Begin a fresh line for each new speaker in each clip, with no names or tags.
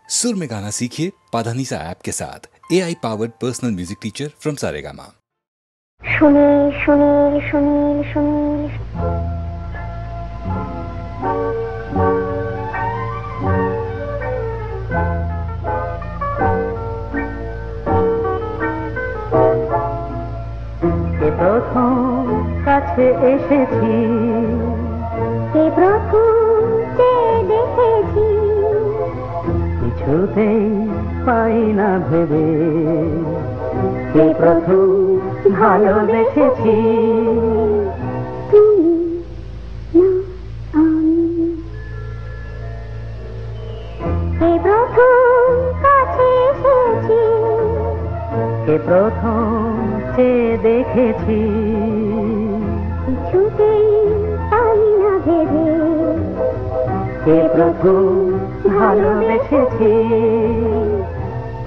सुर में गाना सीखिए पाधानीसा ऐप के साथ। AI powered personal music teacher from Saregama.
Sunil Sunil Sunil Sunil
কে প্রথম কাছে এসেছি,
কে প্রথম চেয়ে দেখেছি,
কিছুতেই পাই না ভেবে কে প্রথম ভালোবেসেছি।
তুমি না আমি, কে প্রথম কাছে এসেছি,
কে প্রথম চেয়ে দেখেছি,
কিছুতেই পাই না ভেবে
কে প্রথম ভালোবেসেছি।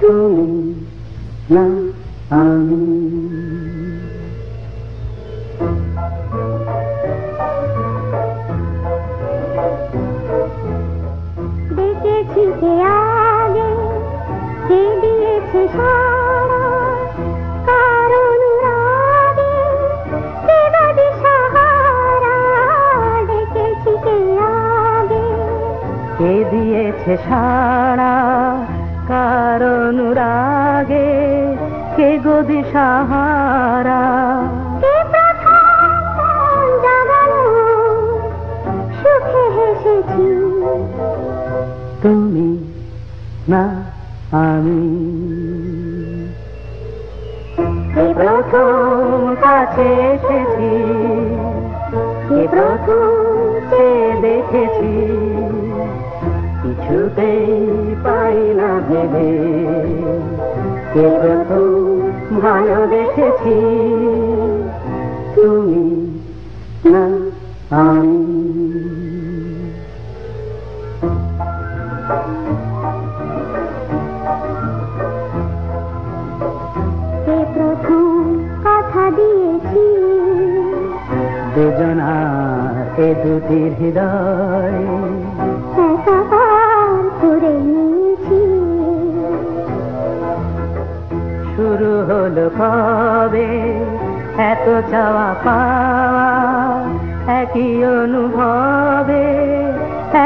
তুমি না আমি।
দেখেছি কে আগে, কে দিয়েছে সারা, কারণ আগে কে বাদে সাহারা। দেখেছি কে আগে,
কে দিয়েছে সাড়া, কারণ রাগে কে গদি সাহারা।
কে প্রথম মন জাগালো, সুখে হেসেছি।
তুমি না আমি। কে প্রথম কাছে এসেছি, কে প্রথম চেয়ে দেখেছি, কিছুতেই পাই না ভেবে কে প্রথম ভালোবেসেছি। তুমি না আমি।
কে প্রথম কথা দিয়েছি,
দুজনার এ দুটি হৃদয়
একাকার করে নিয়েছি।
শুরু হলো কবে এত চাওয়া পাওয়া, একই অনুভবে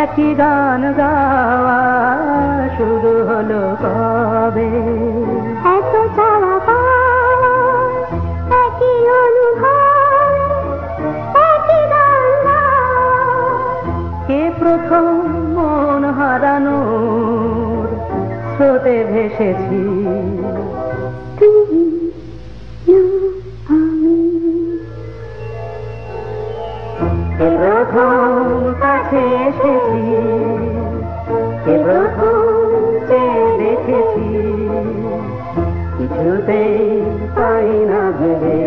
একই গান গাওয়া। শুরু হলো কবে
এত চাওয়া পাওয়া, একই অনুভব, একই গান গাওয়া।
কে প্রথম মন হারানোর স্রোতে ভেসেছি।
তুমি না আমি,
কে প্রথম কাছে এসেছি, কে প্রথম চেয়ে দেখেছি, কিছুতেই পাই না ভেবে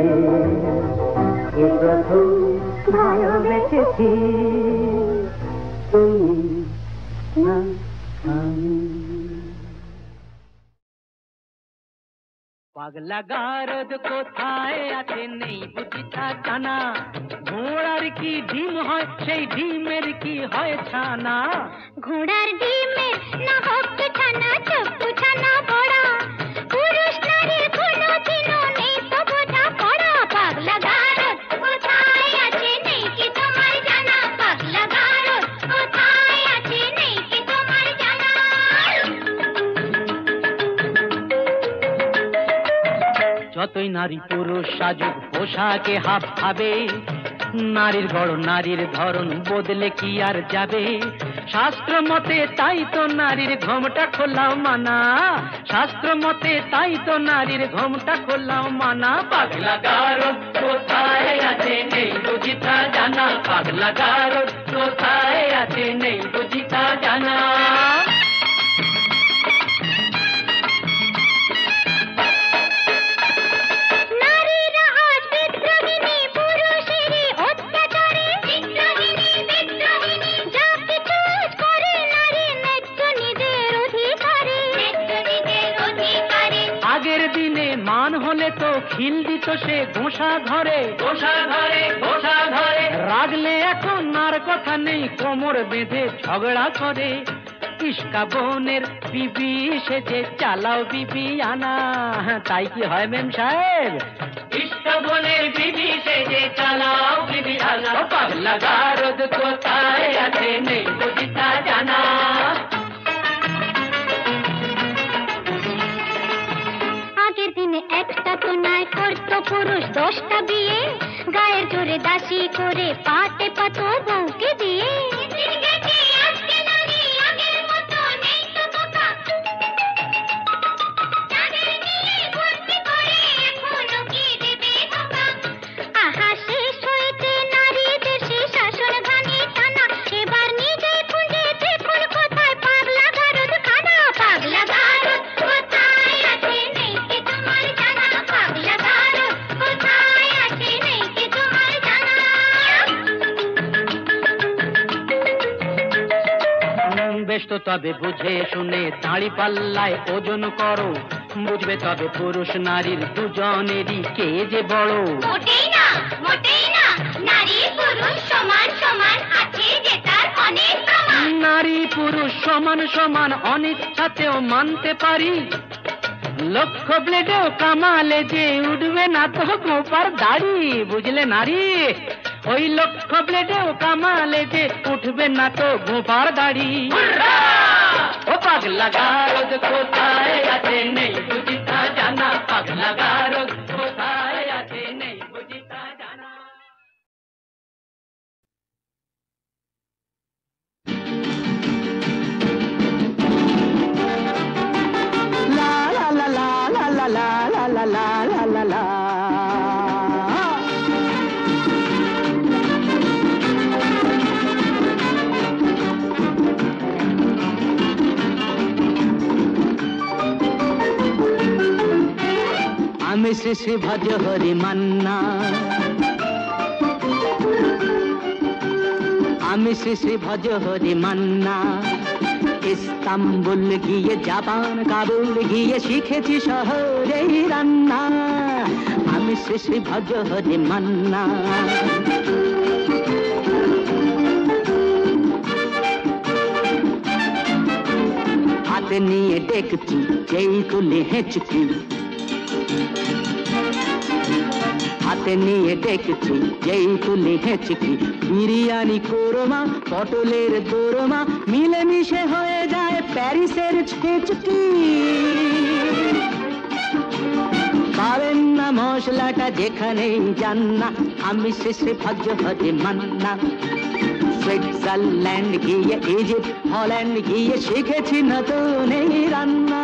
কে প্রথম ভালোবেসেছি। তুমি না আমি। পাগলা গারদ কোথায় আছে নেই বুঝিতা জানা, ঘোড়ার কি ডিম হয় সেই ডিমের কি হয় ছানা।
ঘোড়ার ডিমের না হোক ছানা, চপ্পু ছানা বড়া, পুরুষ নারীর কোনো দিনও নেই তো বোঝা পড়া। পাগলা গারদ কোথায় আছে নেই কি তোমার জানা, পাগলা গারদ কোথায় আছে নেই কি তোমার জানা।
যতই নারী পুরুষ সাজুক পোশাকে হাব ভাবে, নারীর গড় নারীর ধরন বদলে কি আর যাবে। শাস্ত্র মতে তাই তো নারীর ঘোমটা খোলাও মানা, শাস্ত্র মতে তাই তো নারীর ঘোমটা খোলাও মানা। পাগলা গারদ কোথায় আছে নেই বুঝিতা জানা, পাগলা গারদ কোথায় আছে নেই বুঝিতা জানা।
নারীরা আজ বিদ্রোহিণী, পুরুষেরই অত্যাচারে বিদ্রোহিণী, বিদ্রোহিণী। যা কিছু করে নারী ন্যায্য নিজের অধিকারে, ন্যায্য নিজের অধিকারে।
আগের দিনে মান হলে তো খিল দিত সে ঘোষা ঘরে, ঘোষা ঘরে, ঘোষা ঘরে। রাগলে এখন আর কথা নেই, কোমর বেঁধে ঝগড়া করে। ইস্কা বোনের বিবি সেজে চালাও বিবি আনা, তাই কি হয় মেম সাহেব? ইস্কা বোনের বিবি সেজে চালাও বিবি আনা, পাগলা গারদ কোথায় আছে নেই বুঝিতা জানা।
আগের দিনে একটা তো নয় করতো পুরুষ 10টা বিয়ে, গায়ের জোরে দাসী করে পাটে পাতো বউকে দিয়ে। আহা শেষ হয়েছে নারী দেশে শাসন ঘানি টানা, এবার নিজে খুঁজেছে কোন কোথায় পাগলা গারদ খানা। পাগলা গারদ কোথায় আছে নেই কি তোমার জানা, পাগলা গারদ কোথায় আছে নেই কি তোমার জানা।
বেশ তো তবে বুঝে শুনে দাঁড়ি পাল্লায় ওজন করো, বুঝবে তবে পুরুষ নারীর দুজনেরই কে যে বড়।
মোটেই না, মোটেই না, নারী পুরুষ সমান সমান আছে যে তার অনেক প্রমাণ।
নারী পুরুষ সমান সমান অনিচ্ছাতেও মানতে পারি, লক্ষ ব্লেডেও কামালে যে উঠবে না তো গোপার দাড়ি, বুঝলে নারী? ওই লক্ষ ব্লেডেও কামালে যে উঠবে না তো গোপার দাড়ি। ও পাগলা গারদ কোথায় আছে নেই বুঝিতা জানা, পাগলা গারদ কোথায় আছে নেই বুঝিতা জানা।
La la la la la la la la la la la la la. আমি শ্রী ভজ হরি মান্না, আমি শ্রী ভজ হরি মান্না, ইস্তাম্বুল গিয়ে জাপান কাবুল গিয়ে শিখেছি শহরেই রান্না। আমি শ্রী ভজ হরি মান্না। হাতে নিয়ে দেখছি যেই তুলে হেঁচকি, হাতে নিয়ে দেখছি যেই তুলে হেঁচকি, বিরিয়ানি কোরমা পটলের দোরমা মিলেমিশে হয়ে যায় প্যারিসের ছেচকি। পাবেন না মশলাটা যেখানেই যান না, আমি শেষে ভজ হরি মান্না। সুইজারল্যান্ড গিয়ে ইজিপ্ট হল্যান্ড গিয়ে শিখেছি নতুন এই রান্না,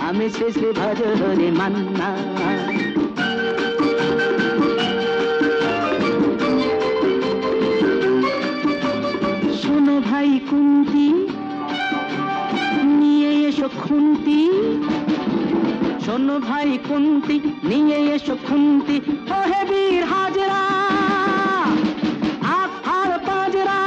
আমি শেষে ভজ হরি মান্না। শোনো ভাই কুন্তি নিয়ে এসো খুন্তি, শোনো ভাই কুন্তি নিয়ে এসো খুন্তি, ও হে বীর হাজরা হাত হার পাজরা,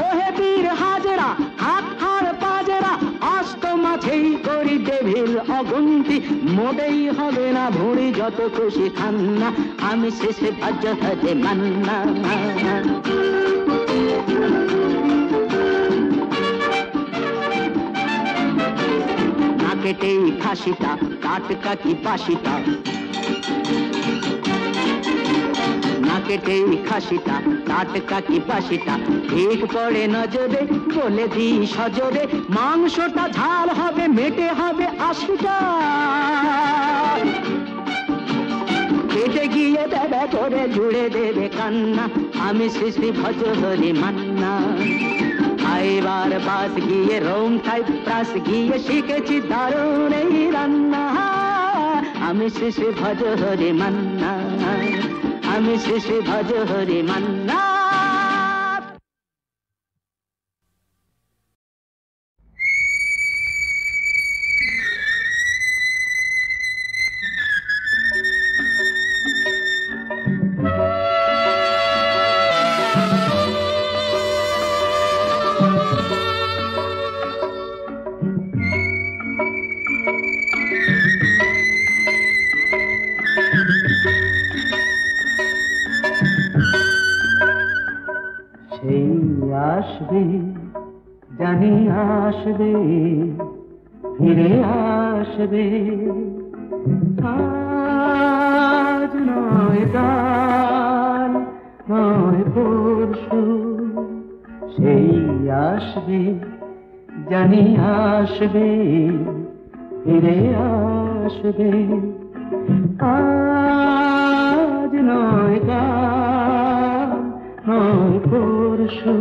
ও হে বীর হাজরা হাত হার পাজরা, অস্ত মাঝেই করি টেবিল অগুন্তি, মোটেই হবে না ভুঁড়ি যত খুশি খান্না, আমি শেষে ভজ হরি মান্না। নাকেটেই খাসিটা টাটকা কি বাসিটা, নাকেটেই খাসিটা টাটকা কি বাসিটা, ঠিক পড়ে নজরে বলে দিই সজরে, মাংসটা ঝাল হবে মেটে হবে 80টা, কেটে গিয়ে দেবে করে জুড়ে দেবে কান্না, আমি শ্রী ভজ হরি মান্না। এবার বাস গিয়ে রোম সাইপ্রাস গিয়ে শিখেছি দারুণ এই রান্না, আমি শ্রী ভজ হরি মান্না, আমি শ্রী ভজ হরি মান্না। আসবে ফিরে আসবে আজ নয় কাল নয় পরশু সেই আসবে জানি আসবে ফিরে আসবে আজ নয় কাল নয় পরশু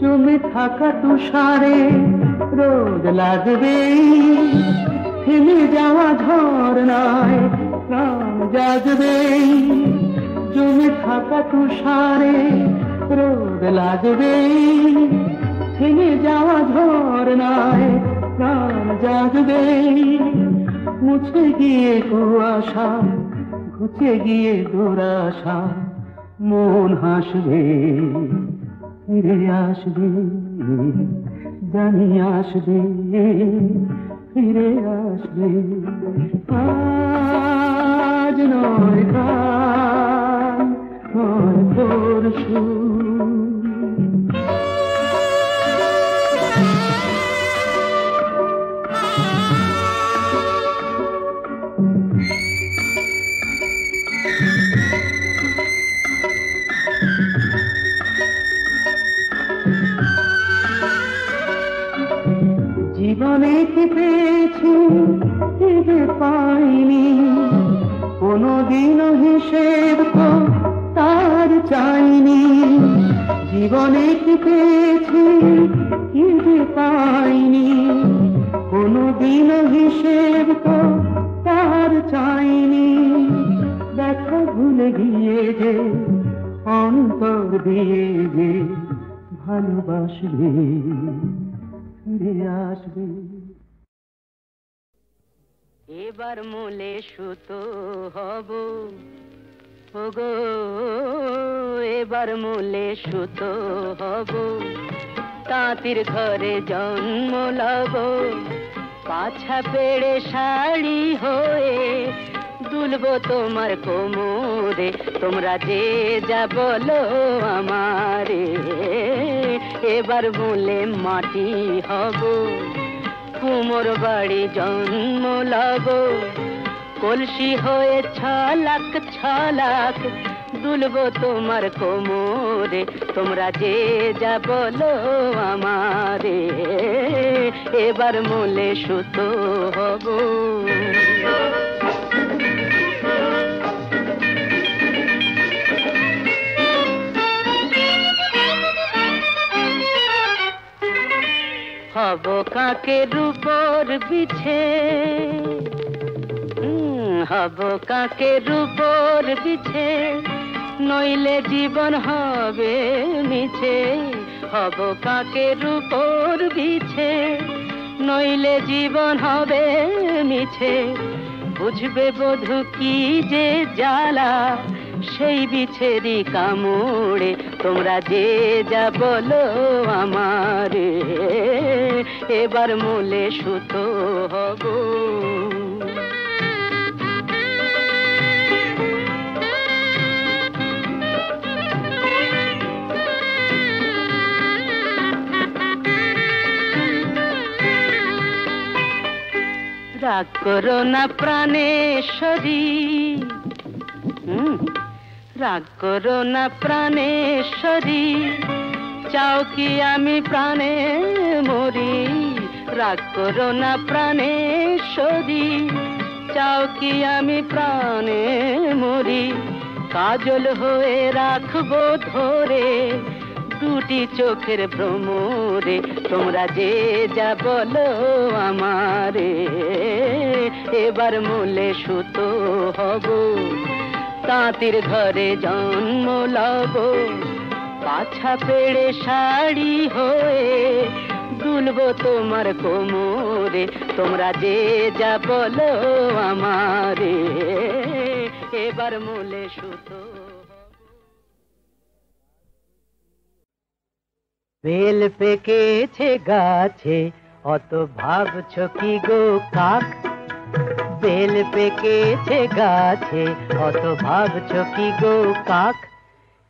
জমে থাকা তুষারে রোদ লাগবে থেমে যাওয়া ঝরনায় প্রাণ জাগবে জমে থাকা তুষারে রোদ লাগবে থেমে যাওয়া ঝরনায় প্রাণ জাগবে মুছে গিয়ে কুয়াশা ঘুচে গিয়ে দুরাশা মন হাসবে ফিরে আসবে জানি আসবে ফিরে আসবে আজ নয় কাল নয় পরশু জীবনে কি পেয়েছি কি যে পাইনি কোনদিনও হিসেব তো তার চাইনি জীবনে কি পেয়েছি কি যে পাইনি কোনদিনও হিসেব তো তার চাইনি দেখা ভুলে গিয়ে যে অন্তর দিয়ে যে ভালোবাসবে ফিরে আসবে
এবার মূলে সুতো হব ওগো এবার মূলে সুতো হব তাঁতির ঘরে জন্ম লব পাছা পেড়ে শাড়ি হয়ে দুলবো তোমার কোমরে তোমরা যে যা বলো আমারে এবার মূলে মাটি হব কুমোর বাড়ি জন্ম লব কলসি হয়ে ছলাক দুলবো তোমার কোমরে তোমরা যে যা বলো আমারে এবার মূলে সুতো হব হব কাকের উপর বিছে হব কাকের উপর বিছে নইলে জীবন হবে মিছে হব কাকের উপর বিছে নইলে জীবন হবে মিছে বুঝবে বধূ কি যে জ্বালা সেই বিছেরি কামড়ে তোমরা যে যা বলো আমারে এবার মূলে সুতো হব রাগ করো না প্রাণেশ্বরী রাগ করো না প্রাণেশ্বরী চাও কি আমি প্রাণে মরি রাগ করো না প্রাণেশ্বরী চাও কি আমি প্রাণে মরি কাজল হয়ে রাখবো ধরে দুটি চোখের ভ্রমরে তোমরা যে যা বলো আমারে এবার মূলে সুতো হব তাঁতির ঘরে জন্ম লব পাছা পেড়ে শাড়ি হয়ে দুলবো তোমার কোমরে তোমরা যে যা বলো আমারে এবার মূলে সুতো
বেল পেকেছে গাছে অত ভাবছো কি গো কাক, বেল পেকেছে গাছে অত ভাবছো কি গো কাক,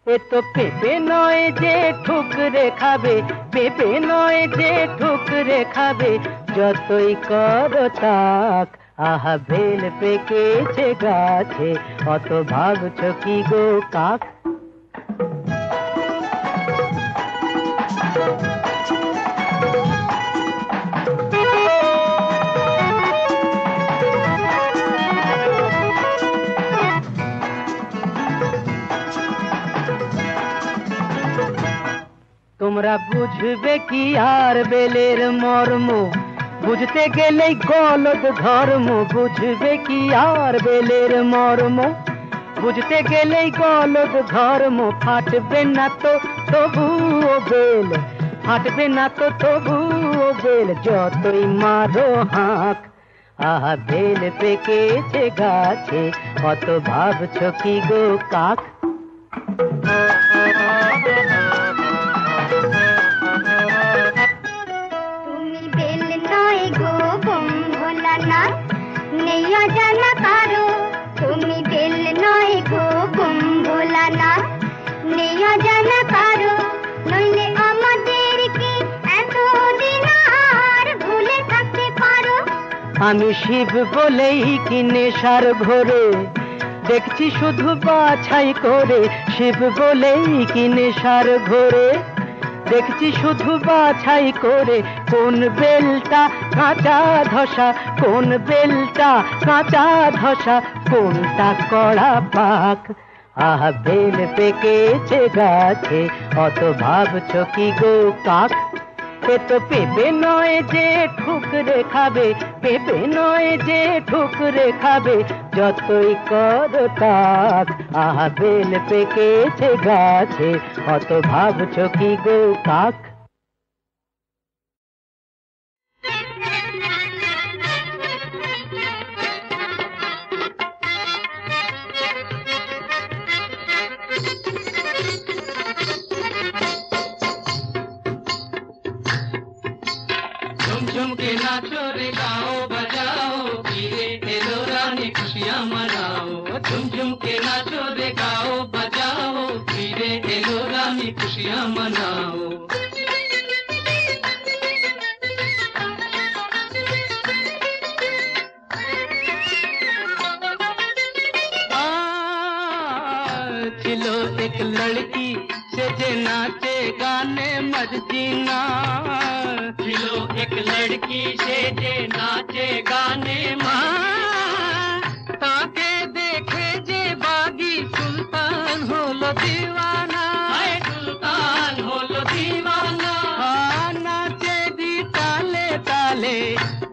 এ তো পেঁপে নয় যে ঠুকরে খাবে, পেঁপে নয় যে ঠুকরে খাবে, যতই করো তাক। আহা বেল পেকেছে গাছে অত ভাবছো কি গো কাক। তোমরা বুঝবে কি আর বেলের মর্ম, বুঝতে গেলেই গলদ ধর্ম, বুঝবে কি আর বেলের মর্ম, বুঝতে গেলেই গলদ ধর্ম, ফাটবে না তো তবুও বেল, ফাটবে না তো তবুও বেল, যতই মারো হাঁক। আহা বেল পেকেছে গাছে অত ভাবছো কি গো কাক।
তুমি বেল নয় গো বম ভোলা না, নেই অজানা কারো, তুমি বেল নয় গো বম ভোলা না, নেই অজানা কারো, নইলে আমাদেরকে এতদিন আর ভুলে থাকতে পারো।
আমি শিব বলেই কি নেশার ঘোরে দেখছি শুধু বাছাই করে, শিব বলেই কি নেশার ঘোরে দেখছি শুধু বাছাই করে, কোন বেলটা কাঁচা ধসা, কোন বেলটা কাঁচা ধসা, কোনটা কড়া পাক। আহা বেল পেকেছে গাছে অত ভাবছো কি গো কাক, এ তো পেঁপে নয় যে ঠুকরে খাবে, পেঁপে নয় যে ঠুকরে খাবে, যতই করো তাক। আহা বেল পেকেছে গাছে অত ভাবছো কি গো কাক।
झुम के नाचो रे गाओ बजाओ, हीरे एलो रानी खुशियाँ मनाओ। झुम झुम के नाचो रे गाओ बजाओ, हीरे एलो रानी खुशियाँ मनाओ। चिलो एक लड़की से जे नाचे गाने मर्जीना, चिलो एक लड़की से जे नाचे गाने ताके देखे जे बागी सुल्तान होलो दीवाना, सुल्तान होलो दीवाना। नाचे दी ताले ताले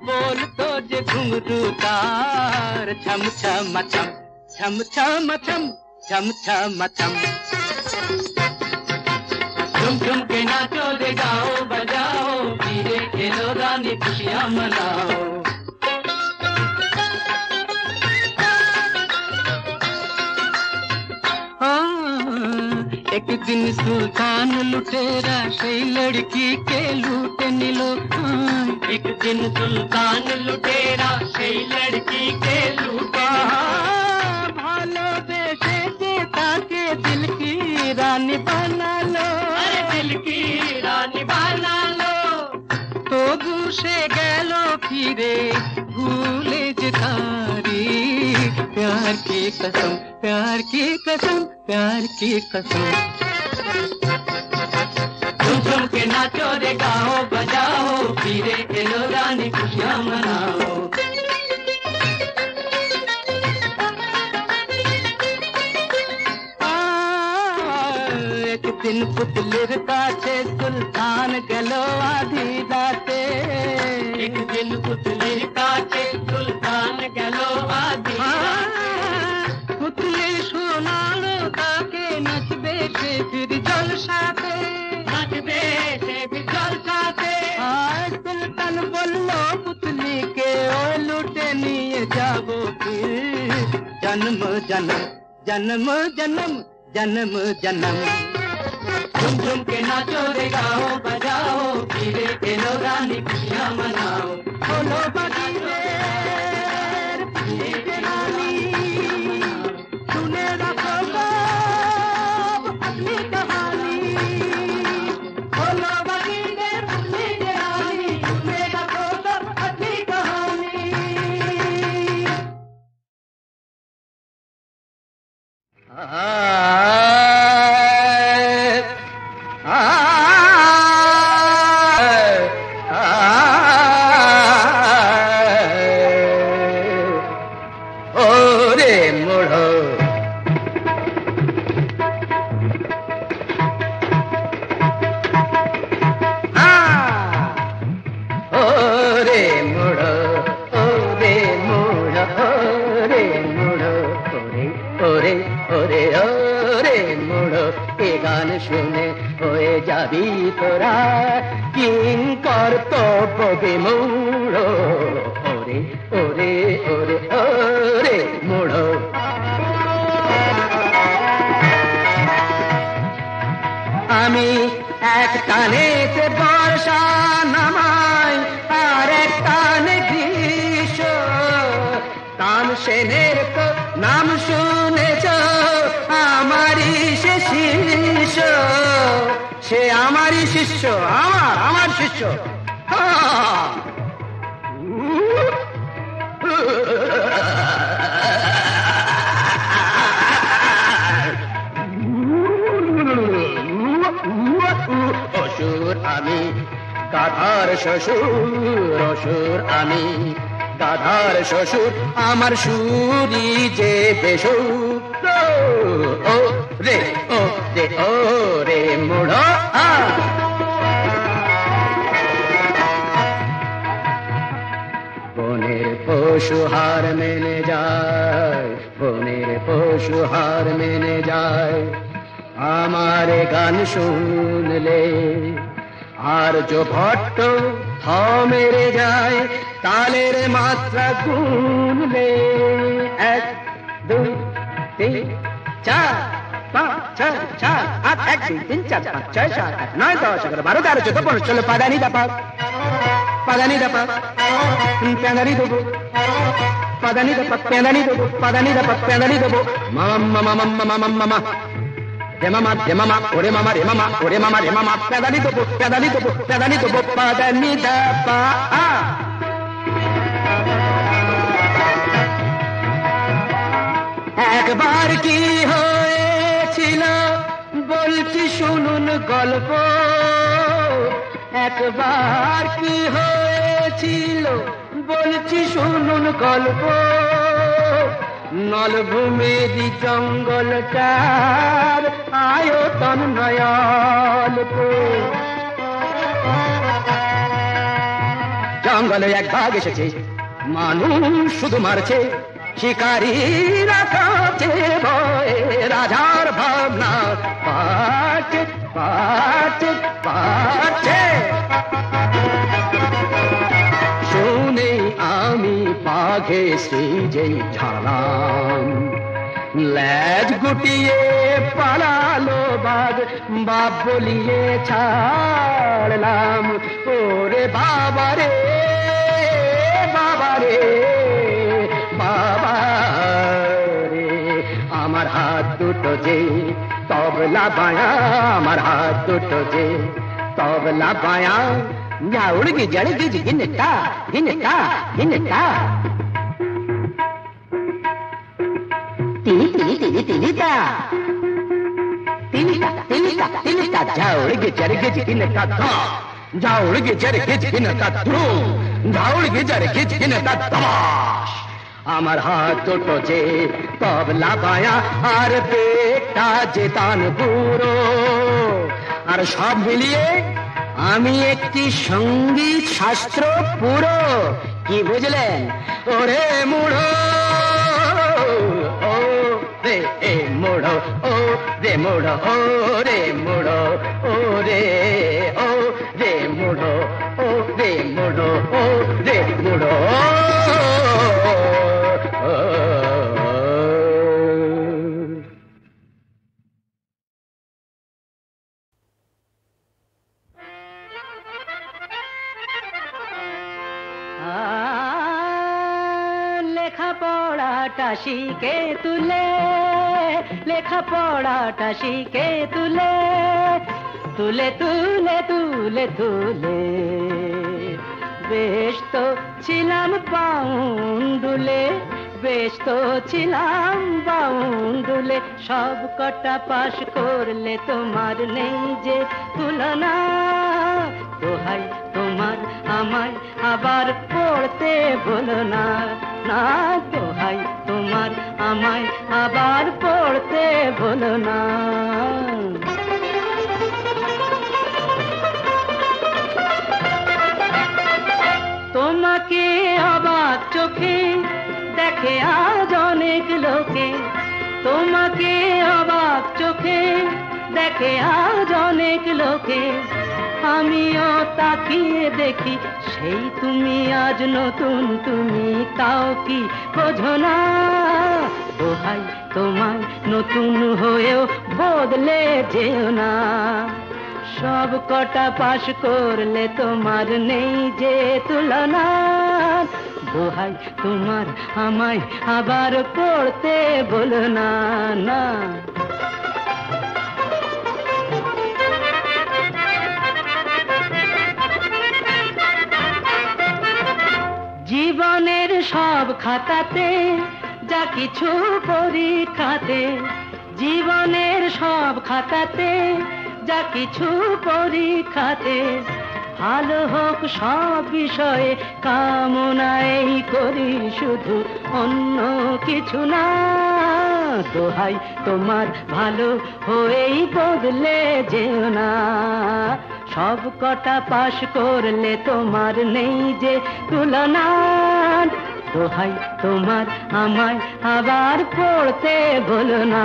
बोल तो जे घुंघरू तार, छम छम छम छम छम छम छम छम छम। झुम झुम के नाचो रे गाओ बजाओ, हीरे खेलो रानी खुशियाँ मनाओ। एक दिन सुल्तान लुटेरा সেই लड़की के लूट निलो, एक दिन सुल्तान लुटेरा সেই लड़की के लूट ভালোবেসে যে তাকে दिल की रानी बना लो, अरे दिल की रानी बना लो। तो दूसरे गैलो फिरे भूले जितारी, प्यार की कसम प्यार की कसम प्यार की कसम। झुम झुम के नाचो रे गाओ बजाओ, फिरे एलो रानी खुशियाँ मनाओ। एक दिन पुतलिर काछे सुल्तान गलो आधी राते, एक दिन पुतलिर काछे सुल्तान गलो आधी राते। पुतली शोनालो ताके नचबे से फिर जलसाते, नचबे से फिर जलसाते। सुल्तान बोलो पुतली के ओ लूटे निये जाबो फिर, जन्म जन्म जन्म जन्म जन्म जन्म।
झुम झुम के नाचो रे गाओ बजाओ फिरे एलो रानी खुशियाँ मनाओ बोलो बगीचेर फिरे रानी सुने रखो सब अपनी कहानी बोलो बगीचेर फिरे रानी सुने रखो सब अपनी कहानी শুনে হয়ে যাবি তোরা কিঙ্কর তো পবে মোড়ো ওরে ওরে ওরে ওরে মোড়ো আমি এক টানেতে বর্ষা নামাই আর এক টানে গ্রীষ্ম তামসেনের তো নাম শুনেছ আমারই সে শিষ্য সে আমারই শিষ্য আমার শিষ্য অসুর আমি গাধার শ্বশুর অসুর আমি গাধার শ্বশুর আমার সুরি যে বেসুর ও রে ও রে ও রে মোড়ো বনের পশু হার মেনে যায় বনের পশু হার মেনে যায় আমার গান শুনলে আর जो ভট্ট থ মেরে যায় তালের মাত্রা গুনলে 1 2 3 4 5 6 7 8 1 2 3 4 5 6 7 8 9 10 11 12 13 14 15 16 পাদানি দাপা পাদানি দাপা প্যাদানি দেবো পাদানি দাপা প্যাদানি দেবো পাদানি দাপা প্যাদানি দেবো মামা মামা মামা মামা রে মামা ওরে মামা রে মামা ওরে মামা রে মামা প্যাদানি দেবো প্যাদানি দেবো প্যাদানি দেবো পাদানি দাপা একবার কি হয়েছিল বলছি শুনুন গল্প একবার কি হয়েছিল বলছি শুনুন গল্প নলভূমির জঙ্গলটার আয়তন নয়ল্প জঙ্গলে এক বাঘ এসেছে মানুষ শুধু মারছে শিকারীরা কাছে ভয়ে রাজার ভাবনা পাচ্ছে পাচ্ছে পাচ্ছে শুনে আমি বাঘে সেজেই ঝালাম ল্যাজ গুটিয়ে পালালো বাঘ বাপ বলিয়ে ছাড়লাম ওরে বাবারে বাবারে বাবারে আমার হাত দুটো যে তবলা বায়া আমার হাত দুটো যে তবলা বায়া ঝাউড়ি জড়গি गिनता गिनता गिनता तिलिता ঝাউড়ি জড়গি गिनता ঝাউড়ি জড়গি गिनता ঝাউড়ি জড়গি गिनता তমাশ আমার হাত দুটো যে তবলা বায়া আর পেটটা যে তানপুরো আর সব মিলিয়ে আমি একটি সঙ্গীত শাস্ত্র পুরো কি বুঝলেন ওরে মুড়ো ও রে এ মুড়ো ও রে মুড়ো ও রে মুড়ো ও রে ও রে মুড়ো ও রে মুড়ো ও রে মুড়ো
পড়াটা শিখে তুলে, লেখা পড়াটা শিখে তুলে, তুলে তুলে তুলে তুলে বেশ তো ছিলাম বাউন্ডুলে, বেশ তো ছিলাম বাউন্ডুলে। সব কটা পাশ করলে তোমার নেই যে তুলনা, দোহাই তোমার আমায় আবার পড়তে বলো না, না দোহাই তোমার আমায় আবার পড়তে বলো না। তোমাকে অবাক চোখে দেখে আজ অনেক লোকে, তোমাকে অবাক চোখে দেখে আজ অনেক লোকে, আমিও তাকিয়ে দেখি সেই তুমি আজ নতুন তুমি, তাও কি বোঝো না? দোহাই তোমায় নতুন হয়েও বদলে যেও না। সব কটা পাশ করলে তোমার নেই যে তুলনা, দোহাই তোমার আমায় আবার পড়তে বলো না, না। জীবনের সব খাতাতে যা কিছু পরীক্ষাতে, জীবনের সব খাতাতে যা কিছু পরীক্ষাতে, ভালো হোক সব বিষয়ে কামনাই করি শুধু, অন্য কিছু না। দোহাই তোমার ভালো হয়েই বদলে যেও না। সব কটা পাশ করলে তোমার নেই যে তুলনা, দোহাই তোমার আমায় আবার পড়তে বলো না।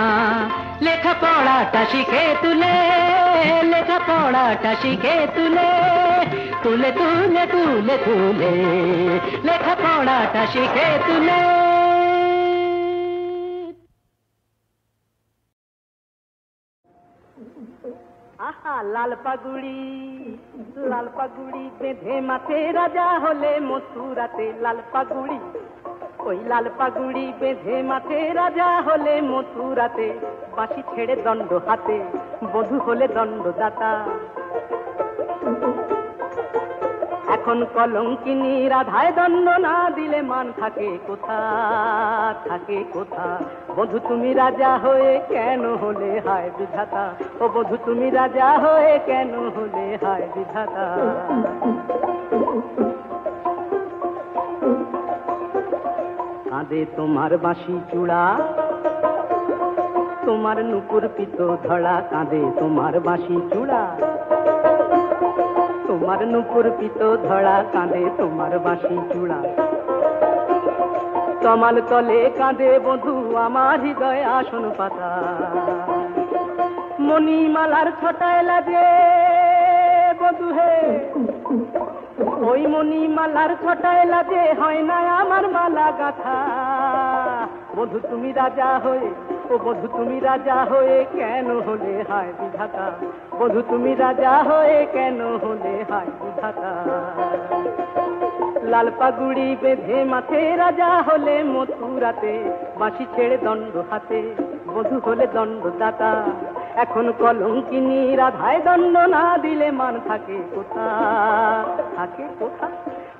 লেখা পড়াটা শিখে তুলে, লেখা পড়াটা শিখে তুলে, তুলে তুলে তুলে তুলে লেখা পড়াটা শিখে তুলে। আহা লাল পাগুড়ি, লাল পাগুড়ি বেঁধে মাথে রাজা হলে মথুরাতে, লাল পাগুড়ি ওই লাল পাগুড়ি বেঁধে মাথে রাজা হলে মথুরাতে, বাঁশি ছেড়ে দণ্ড হাতে বধূ হলে দণ্ডদাতা। এখন কলঙ্কিনী রাধায় দণ্ড না দিলে মান থাকে কোথা, থাকে কোথা? বধূ তুমি রাজা হয়ে কেন হলে হায় বিধাতা, ও বধূ তুমি রাজা হয়ে কেন হলে হায় বিধাতা। কাঁদে তোমার বাঁশি চূড়া, তোমার নুপুর পিতো ধরা, কাঁদে তোমার বাঁশি চূড়া, তোমার নুপুর পিতো ধরা, কাঁদে তোমার বাঁশি চূড়া। তমাল তলে কাঁদে বধূ আমার হৃদয় আসন পাতা, মণিমালার ছটায় লাগে বধূ হে, ওই মণিমালার ছটায় লাগে হয় না আমার মালা গাথা। বধূ তুমি রাজা হয়ে, ও বধূ তুমি রাজা হয়ে কেন হলে হায় বিধাতা, বধূ তুমি রাজা হয়ে কেন হলে হায় বিধাতা। লাল পাগুড়ি বেঁধে মাথে রাজা হলে মথুরাতে, বাঁশি ছেড়ে দণ্ড হাতে বধূ হলে দণ্ডদাতা। এখন কলঙ্কিনী রাধায় দণ্ড না দিলে মান থাকে কোথা, থাকে কোথা?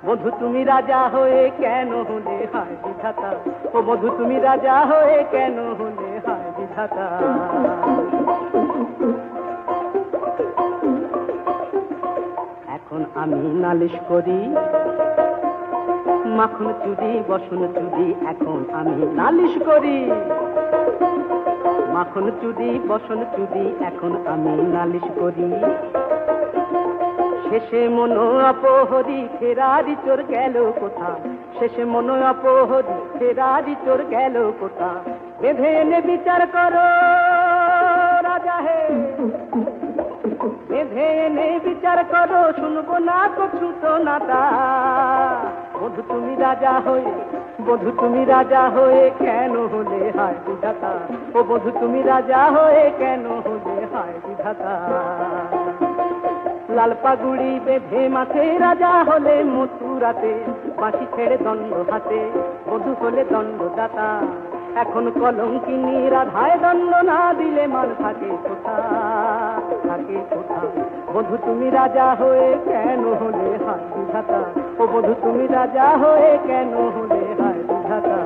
বধূ তুমি রাজা হয়ে কেন হলে হায় বিধাতা, ও বধূ তুমি রাজা হয়ে কেন হলে হায় বিধাতা। এখন আমি নালিশ করি মাখন চুরি বসন চুরি, এখন আমি নালিশ করি মাখন চুরি বসন চুরি, এখন আমি নালিশ করি। শেষে মনো অপহরি ফেরারি চোর গেল কোথা, শেষে মনো অপহরি ফেরারি চোর গেল কোথা? বেঁধে এনে বিচার করো রাজা হে, বেঁধে এনে বিচার করো, শুনবো না কছু তো নাতা। বধূ তুমি রাজা হয়ে, বধূ তুমি রাজা হয়ে কেন হলে হায় বিধাতা, ও বধূ তুমি রাজা হয়ে কেন হলে হায় বিধাতা। লাল পাগুড়ি বেঁধে মাথে রাজা হলে মথুরাতে, বাঁশি ছেড়ে দণ্ড হাতে, বধূ হলে দণ্ডদাতা। এখন কলঙ্কিনী রাধায় দণ্ড না দিলে মান থাকে কোথা, থাকে কোথা। বধূ তুমি রাজা হয়ে কেন হলে হায় বিধাতা, ও বধূ তুমি রাজা হয়ে কেন হলে হায় বিধাতা।